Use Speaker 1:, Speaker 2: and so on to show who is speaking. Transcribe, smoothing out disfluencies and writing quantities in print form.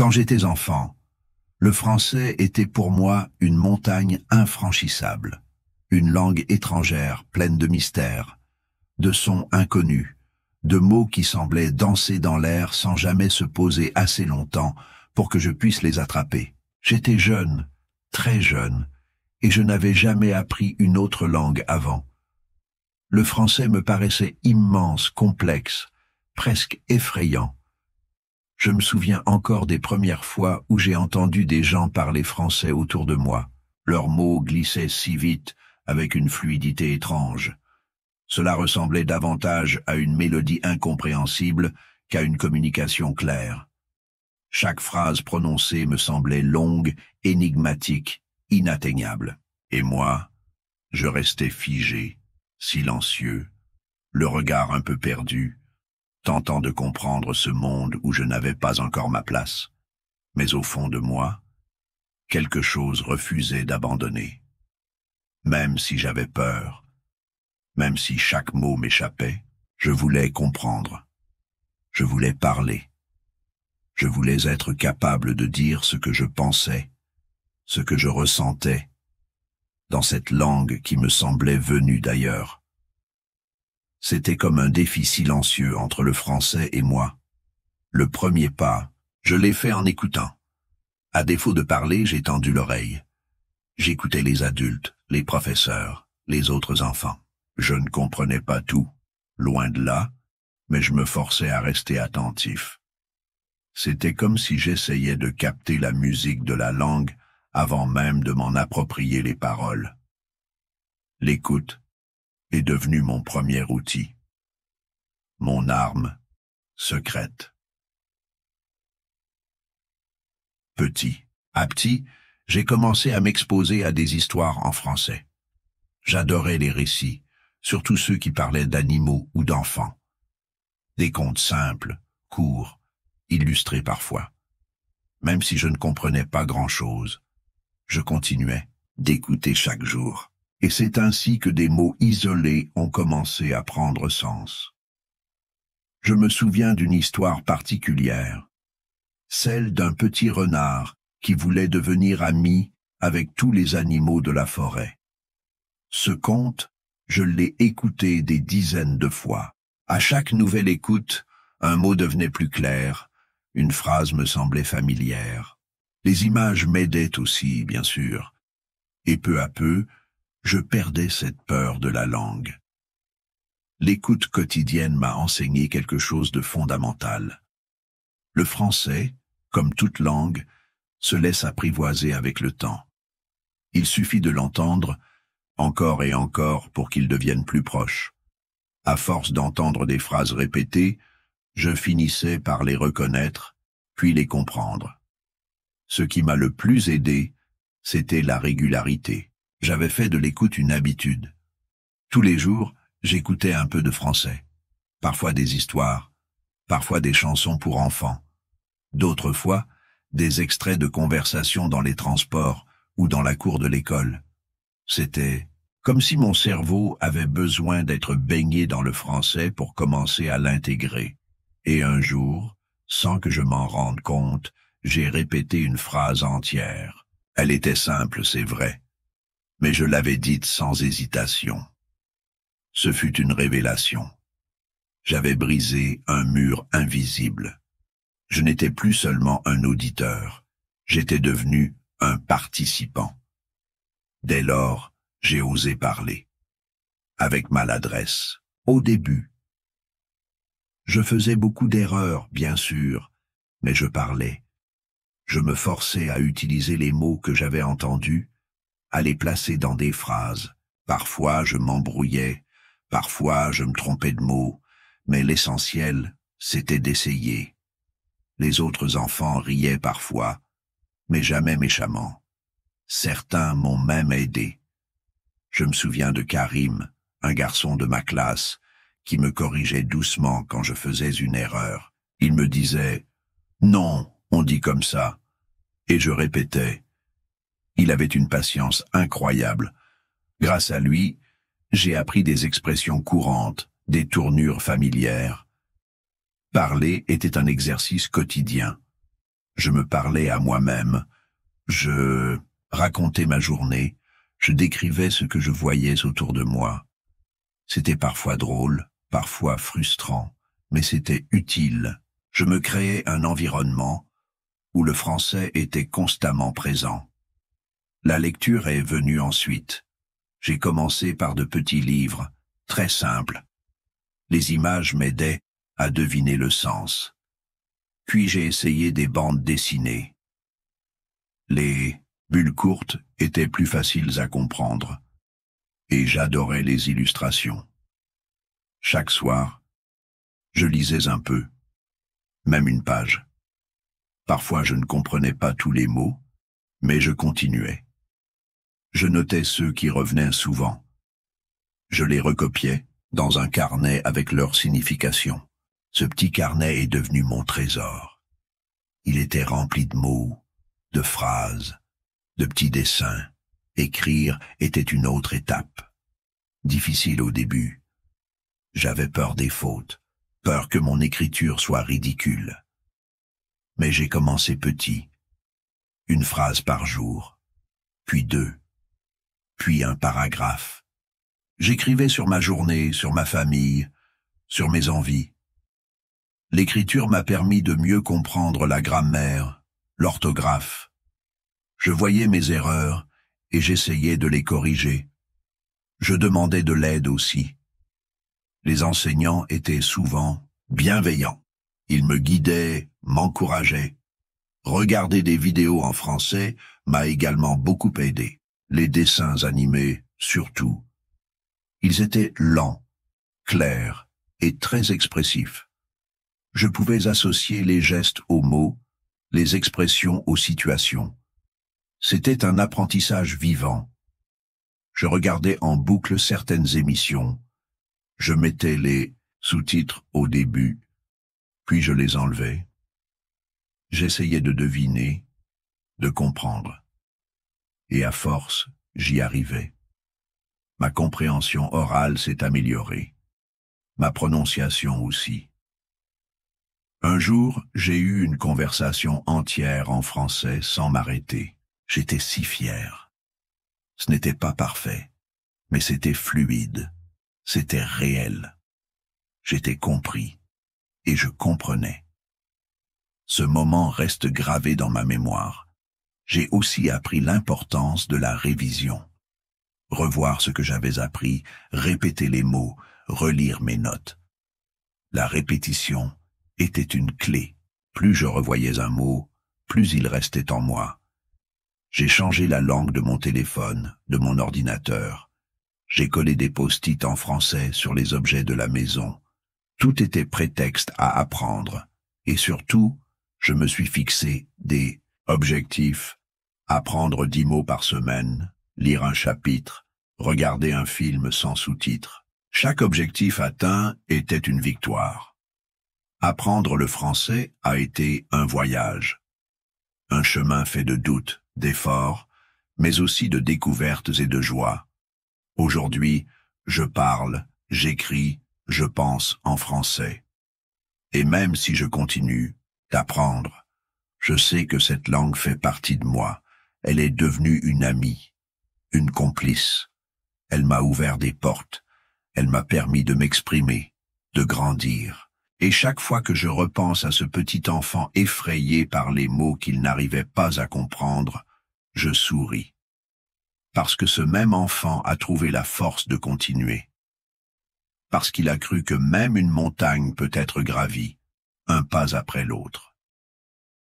Speaker 1: Quand j'étais enfant, le français était pour moi une montagne infranchissable, une langue étrangère pleine de mystères, de sons inconnus, de mots qui semblaient danser dans l'air sans jamais se poser assez longtemps pour que je puisse les attraper. J'étais jeune, très jeune, et je n'avais jamais appris une autre langue avant. Le français me paraissait immense, complexe, presque effrayant. Je me souviens encore des premières fois où j'ai entendu des gens parler français autour de moi. Leurs mots glissaient si vite, avec une fluidité étrange. Cela ressemblait davantage à une mélodie incompréhensible qu'à une communication claire. Chaque phrase prononcée me semblait longue, énigmatique, inatteignable. Et moi, je restais figé, silencieux, le regard un peu perdu, tentant de comprendre ce monde où je n'avais pas encore ma place. Mais au fond de moi, quelque chose refusait d'abandonner. Même si j'avais peur, même si chaque mot m'échappait, je voulais comprendre. Je voulais parler. Je voulais être capable de dire ce que je pensais, ce que je ressentais, dans cette langue qui me semblait venue d'ailleurs. C'était comme un défi silencieux entre le français et moi. Le premier pas, je l'ai fait en écoutant. À défaut de parler, j'ai tendu l'oreille. J'écoutais les adultes, les professeurs, les autres enfants. Je ne comprenais pas tout, loin de là, mais je me forçais à rester attentif. C'était comme si j'essayais de capter la musique de la langue avant même de m'en approprier les paroles. L'écoute est devenue mon premier outil, mon arme secrète. Petit à petit, j'ai commencé à m'exposer à des histoires en français. J'adorais les récits, surtout ceux qui parlaient d'animaux ou d'enfants. Des contes simples, courts, illustrés parfois. Même si je ne comprenais pas grand-chose, je continuais d'écouter chaque jour. Et c'est ainsi que des mots isolés ont commencé à prendre sens. Je me souviens d'une histoire particulière, celle d'un petit renard qui voulait devenir ami avec tous les animaux de la forêt. Ce conte, je l'ai écouté des dizaines de fois. À chaque nouvelle écoute, un mot devenait plus clair, une phrase me semblait familière. Les images m'aidaient aussi, bien sûr. Et peu à peu, je perdais cette peur de la langue. L'écoute quotidienne m'a enseigné quelque chose de fondamental. Le français, comme toute langue, se laisse apprivoiser avec le temps. Il suffit de l'entendre encore et encore pour qu'il devienne plus proche. À force d'entendre des phrases répétées, je finissais par les reconnaître, puis les comprendre. Ce qui m'a le plus aidé, c'était la régularité. J'avais fait de l'écoute une habitude. Tous les jours, j'écoutais un peu de français. Parfois des histoires, parfois des chansons pour enfants. D'autres fois, des extraits de conversations dans les transports ou dans la cour de l'école. C'était comme si mon cerveau avait besoin d'être baigné dans le français pour commencer à l'intégrer. Et un jour, sans que je m'en rende compte, j'ai répété une phrase entière. Elle était simple, c'est vrai, mais je l'avais dite sans hésitation. Ce fut une révélation. J'avais brisé un mur invisible. Je n'étais plus seulement un auditeur, j'étais devenu un participant. Dès lors, j'ai osé parler. Avec maladresse, au début. Je faisais beaucoup d'erreurs, bien sûr, mais je parlais. Je me forçais à utiliser les mots que j'avais entendus, à les placer dans des phrases. Parfois, je m'embrouillais, parfois, je me trompais de mots, mais l'essentiel, c'était d'essayer. Les autres enfants riaient parfois, mais jamais méchamment. Certains m'ont même aidé. Je me souviens de Karim, un garçon de ma classe, qui me corrigeait doucement quand je faisais une erreur. Il me disait « Non, on dit comme ça », et je répétais. Il avait une patience incroyable. Grâce à lui, j'ai appris des expressions courantes, des tournures familières. Parler était un exercice quotidien. Je me parlais à moi-même, je racontais ma journée, je décrivais ce que je voyais autour de moi. C'était parfois drôle, parfois frustrant, mais c'était utile. Je me créais un environnement où le français était constamment présent. La lecture est venue ensuite. J'ai commencé par de petits livres, très simples. Les images m'aidaient à deviner le sens. Puis j'ai essayé des bandes dessinées. Les bulles courtes étaient plus faciles à comprendre, et j'adorais les illustrations. Chaque soir, je lisais un peu, même une page. Parfois je ne comprenais pas tous les mots, mais je continuais. Je notais ceux qui revenaient souvent. Je les recopiais dans un carnet avec leur signification. Ce petit carnet est devenu mon trésor. Il était rempli de mots, de phrases, de petits dessins. Écrire était une autre étape. Difficile au début. J'avais peur des fautes, peur que mon écriture soit ridicule. Mais j'ai commencé petit. Une phrase par jour, puis deux, puis un paragraphe. J'écrivais sur ma journée, sur ma famille, sur mes envies. L'écriture m'a permis de mieux comprendre la grammaire, l'orthographe. Je voyais mes erreurs et j'essayais de les corriger. Je demandais de l'aide aussi. Les enseignants étaient souvent bienveillants. Ils me guidaient, m'encourageaient. Regarder des vidéos en français m'a également beaucoup aidé. Les dessins animés, surtout. Ils étaient lents, clairs et très expressifs. Je pouvais associer les gestes aux mots, les expressions aux situations. C'était un apprentissage vivant. Je regardais en boucle certaines émissions. Je mettais les sous-titres au début, puis je les enlevais. J'essayais de deviner, de comprendre. Et à force, j'y arrivais. Ma compréhension orale s'est améliorée. Ma prononciation aussi. Un jour, j'ai eu une conversation entière en français sans m'arrêter. J'étais si fier. Ce n'était pas parfait, mais c'était fluide. C'était réel. J'étais compris et je comprenais. Ce moment reste gravé dans ma mémoire. J'ai aussi appris l'importance de la révision. Revoir ce que j'avais appris, répéter les mots, relire mes notes. La répétition était une clé. Plus je revoyais un mot, plus il restait en moi. J'ai changé la langue de mon téléphone, de mon ordinateur. J'ai collé des post-it en français sur les objets de la maison. Tout était prétexte à apprendre. Et surtout, je me suis fixé des objectifs. Apprendre 10 mots par semaine, lire un chapitre, regarder un film sans sous-titres. Chaque objectif atteint était une victoire. Apprendre le français a été un voyage. Un chemin fait de doutes, d'efforts, mais aussi de découvertes et de joie. Aujourd'hui, je parle, j'écris, je pense en français. Et même si je continue d'apprendre, je sais que cette langue fait partie de moi. Elle est devenue une amie, une complice. Elle m'a ouvert des portes. Elle m'a permis de m'exprimer, de grandir. Et chaque fois que je repense à ce petit enfant effrayé par les mots qu'il n'arrivait pas à comprendre, je souris. Parce que ce même enfant a trouvé la force de continuer. Parce qu'il a cru que même une montagne peut être gravie, un pas après l'autre.